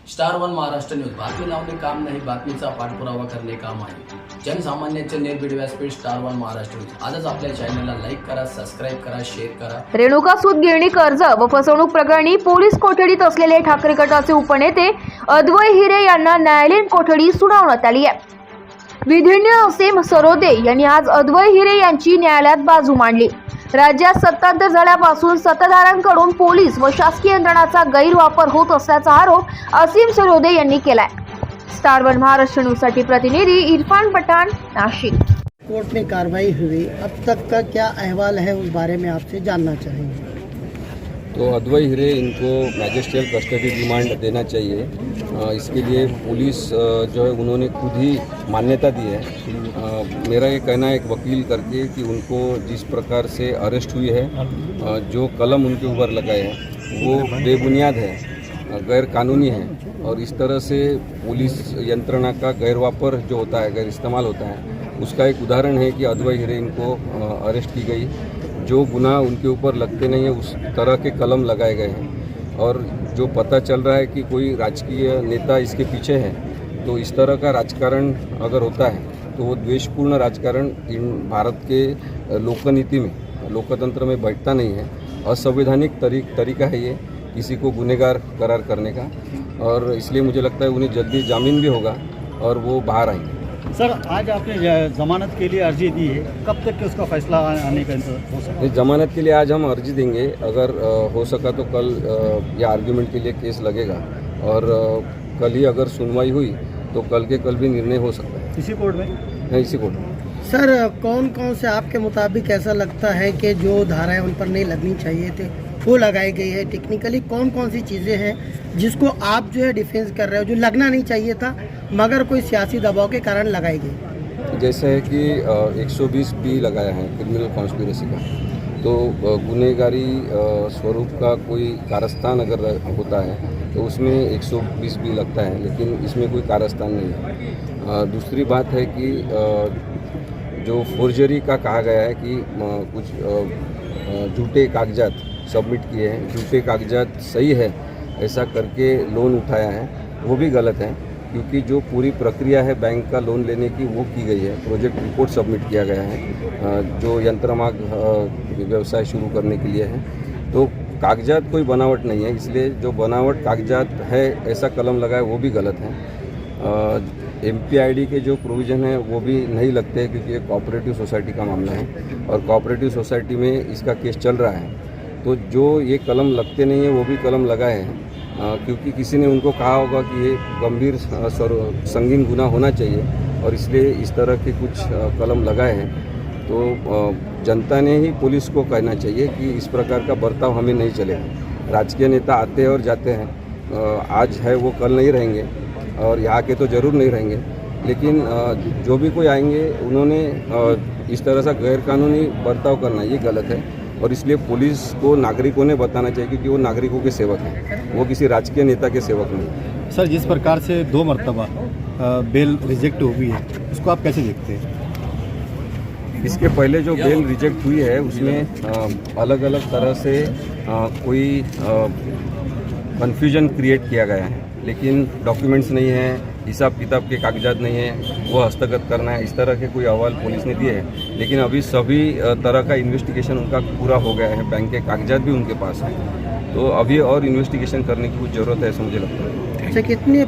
Star one Maharashtra news बातमी लावणे काम नाही, बातमीचा पाठपुरावा करणे काम आहे. जनसामान्यांचे निर्भीड व्यासपीठ स्टार वन महाराष्ट्र न्यूज. आजच आपल्या चॅनलला लाईक करा, सबस्क्राईब करा, शेअर करा. रेणुका सूत गिरणी कर्ज व फसवणूक प्रकरणी पोलीस कोठडीत असलेले ठाकरे गटाचे उपनेते अद्वै हिरे यांना न्यायालयीन कोठडी सुनावण्यात आली आहे. विधिज्ञ असीम सरोदे यांनी आज अद्वै हिरे यांची न्यायालयात बाजू मांडली. राज्यात सत्तांतर झाल्यापासून सत्ताधाऱ्यांकडून पोलीस व शासकीय यंत्रणाचा गैरवापर होत असल्याचा आरोप असीम सरोदे यांनी केलाय. स्टार वन महाराष्ट्र न्यूज साठी प्रतिनिधि इरफान पठान, नाशिक. कोर्ट में कार्रवाई हुई, अब तक का क्या अहवाल है उस बारे में आपसे जानना चाहेंगे. तो अद्वै हिरे इनको मैजिस्ट्रियल कस्टडी रिमांड देना चाहिए. इसके लिए पुलिस जो है उन्होंने खुद ही मान्यता दी है. मेरा ये कहना है एक वकील करके कि उनको जिस प्रकार से अरेस्ट हुई है, जो कलम उनके ऊपर लगाए हैं वो बेबुनियाद है, गैर कानूनी है और इस तरह से पुलिस यंत्रणा का गैरवापर जो होता है, गैर इस्तेमाल होता है, उसका एक उदाहरण है कि अद्वै हिरे इनको अरेस्ट की गई. जो गुनाह उनके ऊपर लगते नहीं है उस तरह के कलम लगाए गए हैं और जो पता चल रहा है कि कोई राजकीय नेता इसके पीछे है, तो इस तरह का राजकारण अगर होता है तो वो द्वेषपूर्ण राजकारण इन भारत के लोकनीति में, लोकतंत्र में बैठता नहीं है. असंवैधानिक तरीका है ये किसी को गुनहगार करार करने का और इसलिए मुझे लगता है उन्हें जल्दी जामीन भी होगा और वो बाहर आएंगे. सर, आज आपने जमानत के लिए अर्जी दी है, कब तक के उसका फैसला आने का हो सकता है? जमानत के लिए आज हम अर्जी देंगे. अगर हो सका तो कल या आर्ग्यूमेंट के लिए केस लगेगा और कल ही अगर सुनवाई हुई तो कल के कल भी निर्णय हो सकता है. इसी कोर्ट में? नहीं, इसी कोर्ट में. सर, कौन कौन से आपके मुताबिक ऐसा लगता है कि जो धाराएं उन पर नहीं लगनी चाहिए थे वो लगाई गई है? टेक्निकली कौन कौन सी चीज़ें हैं जिसको आप जो है डिफेंस कर रहे हो, जो लगना नहीं चाहिए था मगर कोई सियासी दबाव के कारण लगाई गई? जैसे है कि 120 लगाया है क्रिमिनल कॉन्स्पिरेसी का, तो गुनहगारी स्वरूप का कोई कारस्तान अगर होता है तो उसमें 120 लगता है, लेकिन इसमें कोई कारस्तान नहीं है. दूसरी बात है कि जो फोर्जरी का कहा गया है कि कुछ झूठे कागजात सबमिट किए हैं, झूठे कागजात सही है ऐसा करके लोन उठाया है, वो भी गलत है. क्योंकि जो पूरी प्रक्रिया है बैंक का लोन लेने की वो की गई है. प्रोजेक्ट रिपोर्ट सबमिट किया गया है जो यंत्रमाग व्यवसाय शुरू करने के लिए है. तो कागजात कोई बनावट नहीं है, इसलिए जो बनावट कागजात है ऐसा कलम लगा है वो भी गलत है. MPID के जो प्रोविज़न है वो भी नहीं लगते क्योंकि ये कोऑपरेटिव सोसाइटी का मामला है और कोऑपरेटिव सोसाइटी में इसका केस चल रहा है. तो जो ये कलम लगते नहीं है वो भी कलम लगाए हैं क्योंकि किसी ने उनको कहा होगा कि ये गंभीर संगीन गुनाह होना चाहिए और इसलिए इस तरह के कुछ कलम लगाए हैं. तो जनता ने ही पुलिस को कहना चाहिए कि इस प्रकार का बर्ताव हमें नहीं चलेगा. राजकीय नेता आते हैं और जाते हैं, आज है वो कल नहीं रहेंगे और यहाँ के तो ज़रूर नहीं रहेंगे, लेकिन जो भी कोई आएंगे उन्होंने इस तरह से गैरकानूनी बर्ताव करना ये गलत है और इसलिए पुलिस को नागरिकों ने बताना चाहिए कि वो नागरिकों के सेवक हैं, वो किसी राजकीय नेता के सेवक नहीं. सर, जिस प्रकार से 2 मरतबा बेल रिजेक्ट हुई है उसको आप कैसे देखते हैं? इसके पहले जो बेल रिजेक्ट हुई है उसमें अलग अलग तरह से कोई कन्फ्यूजन क्रिएट किया गया है, लेकिन डॉक्यूमेंट्स नहीं है, हिसाब किताब के कागजात नहीं है, वो हस्तगत करना है, इस तरह के कोई अहवाल पुलिस ने दिए हैं. लेकिन अभी सभी तरह का इन्वेस्टिगेशन उनका पूरा हो गया है, बैंक के कागजात भी उनके पास हैं, तो अभी और इन्वेस्टिगेशन करने की कुछ ज़रूरत है ऐसा मुझे लगता है. अच्छा, कितने